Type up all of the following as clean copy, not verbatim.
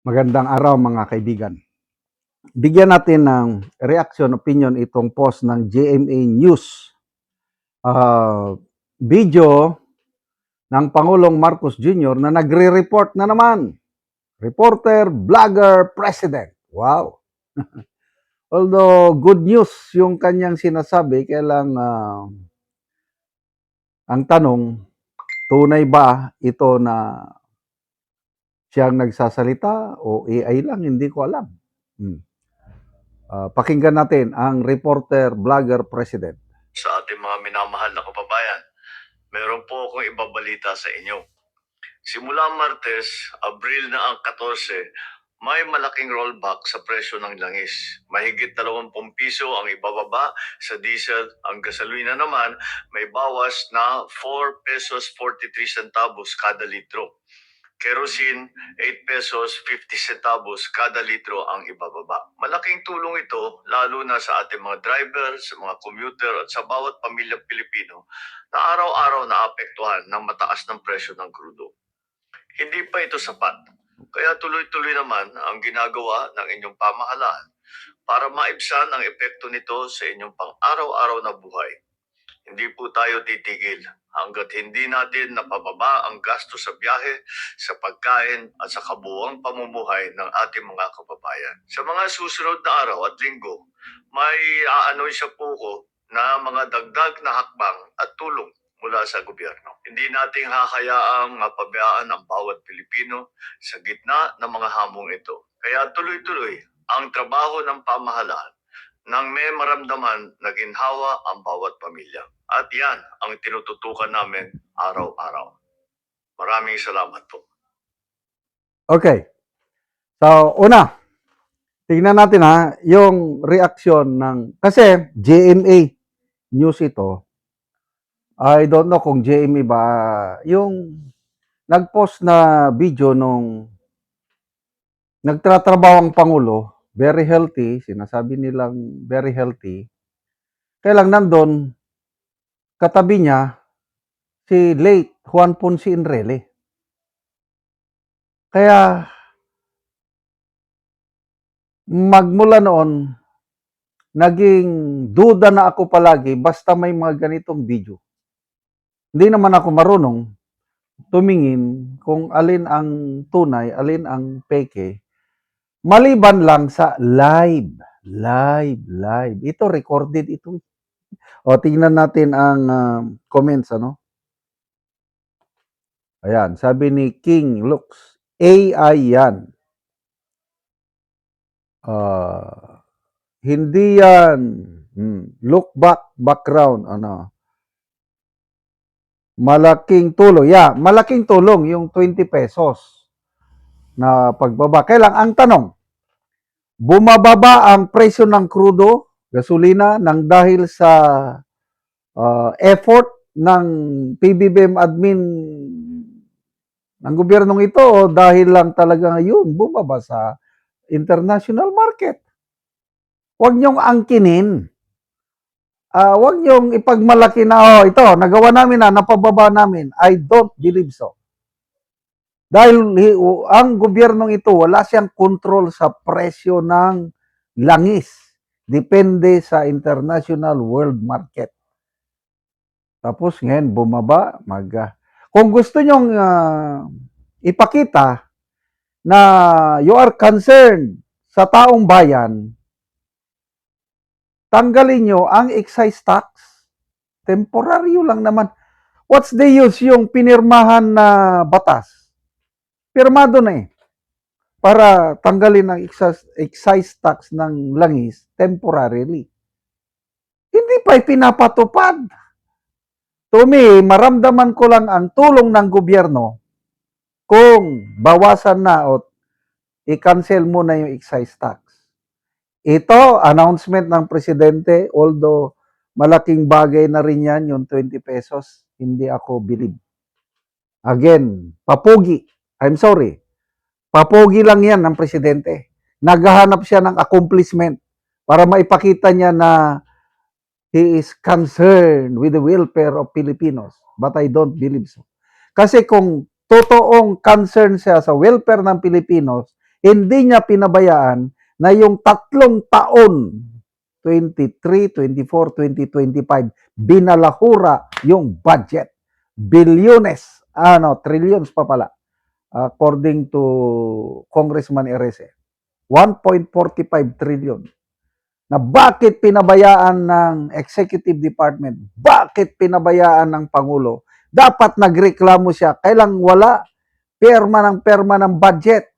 Magandang araw mga kaibigan. Bigyan natin ng reaction, opinion itong post ng GMA News. Video ng Pangulong Marcos Jr. na nagre-report na naman. Reporter, vlogger, president. Wow! Although good news yung kanyang sinasabi, kaya lang ang tanong, tunay ba ito na siyang nagsasalita o AI lang? Hindi ko alam. Pakinggan natin ang reporter, vlogger, president. Sa ating mga minamahal na kababayan, meron po akong ibabalita sa inyo. Simula Martes, Abril na ang 14, may malaking rollback sa presyo ng langis. Mahigit 20 piso ang ibababa sa diesel. Ang gasolina naman may bawas na 4 pesos 43 centavos kada litro. Kerosene, 8 pesos 50 centavos kada litro ang ibababa. Malaking tulong ito lalo na sa ating mga driver, sa mga commuter at sa bawat pamilyang Pilipino na araw-araw naapektuhan ng mataas ng presyo ng krudo. Hindi pa ito sapat. Kaya tuloy-tuloy naman ang ginagawa ng inyong pamahalaan para maibsan ang epekto nito sa inyong pang-araw-araw na buhay. Hindi po tayo titigil hanggat hindi natin napababa ang gasto sa biyahe, sa pagkain at sa kabuuang pamumuhay ng ating mga kababayan. Sa mga susunod na araw at linggo, may aanoy po ko na mga dagdag na hakbang at tulong mula sa gobyerno. Hindi nating hahayaang mapabayaan ang bawat Pilipino sa gitna ng mga hamong ito. Kaya tuloy-tuloy ang trabaho ng pamahalaan nang may maramdaman na ginhawa ang bawat pamilya. At yan ang tinututukan namin araw-araw. Maraming salamat po. Okay. So, una, tingnan natin yung reaksyon ng, kasi GMA News ito, I don't know kung GMA ba, yung nag-post na video nung nagtatrabaho ang Pangulo, very healthy, sinasabi nilang very healthy, kaya lang nandun, katabi niya, si late Juan Ponce Enrile. Kaya, magmula noon, naging duda na ako palagi basta may mga ganitong video. Hindi naman ako marunong tumingin kung alin ang tunay, alin ang peke, maliban lang sa live. Ito, recorded ito. O, tingnan natin ang comments, ano? Ayan, sabi ni King Lux, AI yan. Hindi yan. Look back, background, ano. Malaking tulong. Yeah, malaking tulong yung 20 pesos na pagbaba. Kaya lang, ang tanong, bumababa ang presyo ng krudo, gasolina, nang dahil sa effort ng PBBM admin ng gobyernong ito o dahil lang talaga ngayon bumaba sa international market. Huwag niyong angkinin. Huwag niyong ipagmalaki na, ito, nagawa namin na, napababa namin. I don't believe so. Dahil ang gobyernong ito, wala siyang control sa presyo ng langis. Depende sa international world market. Tapos ngayon, bumaba, kung gusto nyong ipakita na you are concerned sa taong bayan, tanggalin nyo ang excise tax. Temporaryo lang naman. What's the use yung pinirmahan na batas? Pirmado na para tanggalin ang excise tax ng langis temporarily. Hindi pa pinapatupad. To me, maramdaman ko lang ang tulong ng gobyerno kung bawasan na o i-cancel muna yung excise tax. Ito, announcement ng presidente, although malaking bagay na rin yan, yung 20 pesos, hindi ako believe. Again, papugi. I'm sorry. Papugi lang yan ng presidente. Naghahanap siya ng accomplishment para maipakita niya na he is concerned with the welfare of Filipinos. But I don't believe so. Kasi kung totoong concern siya sa welfare ng Pilipinos, Hindi niya pinabayaan na yung 3 taon, 23, 24, 2025, binalahura yung budget. Bilyones, trillions pa pala, according to Congressman Erese. 1.45 trillion. Na bakit pinabayaan ng Executive Department, bakit pinabayaan ng Pangulo, dapat nagreklamo siya, kailang wala, perma ng budget.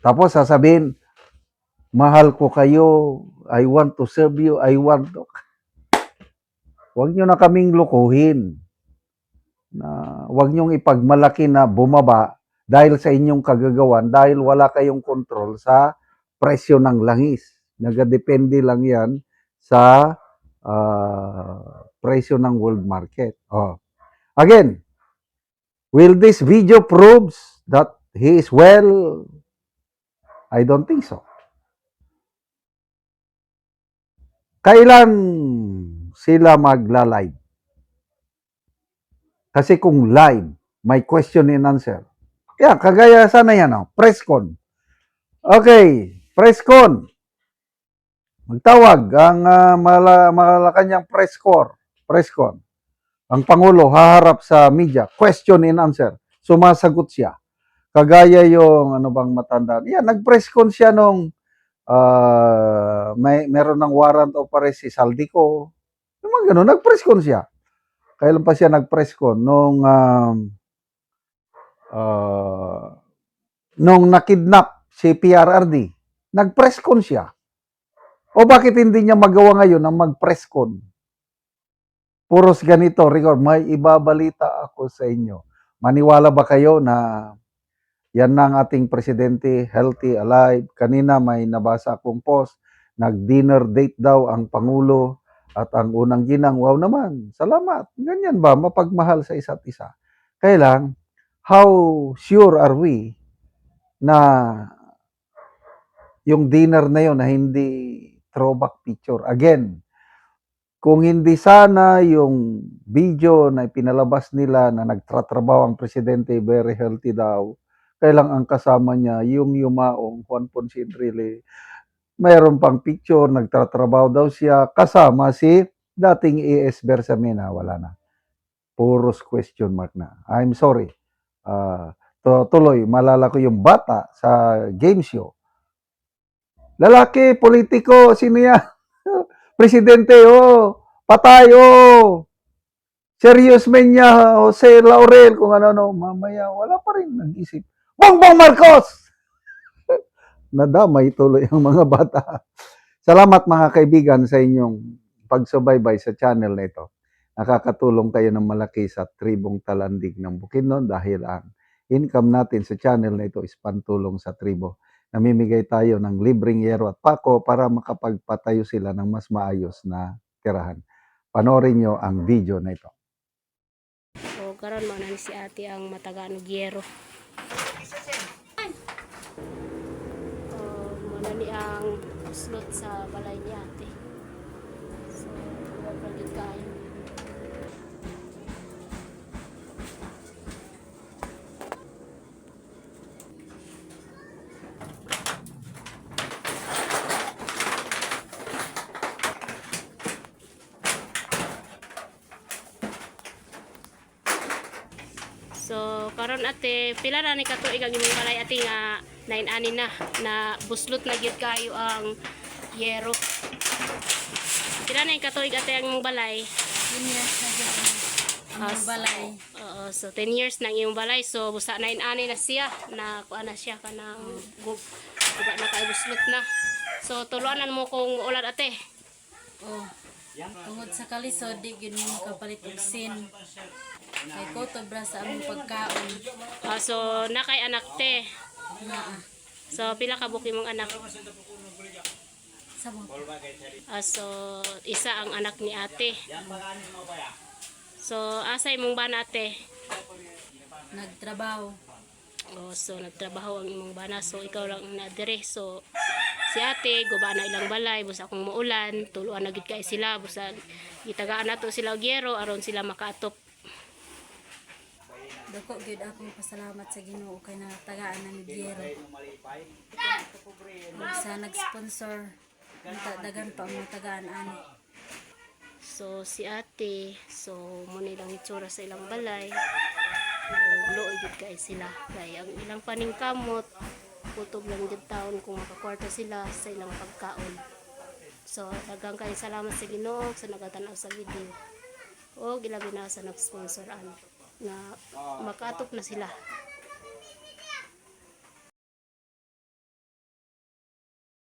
Tapos sasabihin, mahal ko kayo, I want to serve you, Huwag nyo na kaming lukuhin. Huwag nyong ipagmalaki na bumaba dahil sa inyong kagagawan, dahil wala kayong kontrol sa presyo ng langis. Nagadepende lang yan sa presyo ng world market. Again, will this video proves that he is well? I don't think so. Kailan sila magla-live? Kasi kung live, may question and answer. Kagaya sana yan, press con. Okay, press con. Magtawag ang Malacanang press con. Ang Pangulo haharap sa media, question and answer. Sumasagot siya. Kagaya yung, matanda. Nag-press con siya nung meron ng warrant of arrest si Saldico. Yung mga ganun, nag-press con siya. Kailan pa siya nag-press con? Nung nakidnap si PRRD, nag-press con siya. O bakit hindi niya magawa ngayon ang mag-press con? Puros ganito, record, may ibabalita ako sa inyo. Maniwala ba kayo na yan na ang ating presidente, healthy, alive? Kanina may nabasa akong post, nag-dinner date daw ang Pangulo at ang unang ginang. Wow naman, salamat. Ganyan ba, mapagmahal sa isa't isa? Kaya lang, how sure are we na yung dinner na yun na hindi throwback picture? Again, kung hindi sana yung video na pinalabas nila na nagtatrabaho ang presidente, very healthy daw, kailang ang kasama niya, yung yumaong Juan Ponce Enrile, mayroon pang picture, nagtatrabaho daw siya, kasama si dating AS Bersamena, wala na. Puros question mark na. I'm sorry. Tuloy, malala ko yung bata sa game show. Lalaki, politiko, sino yan? Presidente, patay, serious man niya, Jose Laurel, kung ano, mamaya, wala pa rin nag-isip. Bongbong Marcos! Nadamay tuloy ang mga bata. Salamat mga kaibigan sa inyong pagsubaybay sa channel na ito. Nakakatulong kayo ng malaki sa tribong Talandig ng Bukidnon dahil ang income natin sa channel na ito is pantulong sa tribo. Namimigay tayo ng libreng yero at pako para makapagpatayo sila ng mas maayos na tirahan. Panoorin nyo ang video na ito. So, karon mo na ni si ate ang matagaan og yero. Muna ni ang slot sa balay ni ate. So, pagpagid kayo. So, karon ate, pila na ni katuig ang imong balay ate nga 9 ani na buslot na gid kayo ang yero. Pila na yung katuig ate ang imong balay? 10 years na dyan ang balay. Oo, so 10 years na ang imong balay. So, busa 9 ani na siya na kuan na siya kanang guba na kay buslot na. So, tuluanan mo kung ulan ate. Oh. Tungod sa kalisod, di gid mo kapalit og sin. Kay koto bra sa among pagkaon. So, na kay anak te. Naa. So, pila ka buki mong anak? Sabon. So, isa ang anak ni ate. So, asay mong bana ate? Nagtrabaho. So, nagtrabaho ang imong bana. So, ikaw lang ang nadire. So, si ate, guba na ilang balay. Busa kung muulan, tuluan na gid kay sila. Busa, gitagaan na to sila og yero, aron sila makaatop. Dako gyud ako pasalamat sa Ginoo kay natagaan na ni Biero. Ug sa nag-sponsor, dagan pa ang mga tagaan ani. So si ate, so muna lang itsura sa ilang balay. O luoy gid kay sila. Kay ang ilang paningkamot, kutob lang gid taon kung makakwarta sila sa ilang pagkaon. So daghang kay salamat sa Ginoo sa nagatanaw sa video. O ilabi na sa nag-sponsor ani na makaatop na sila.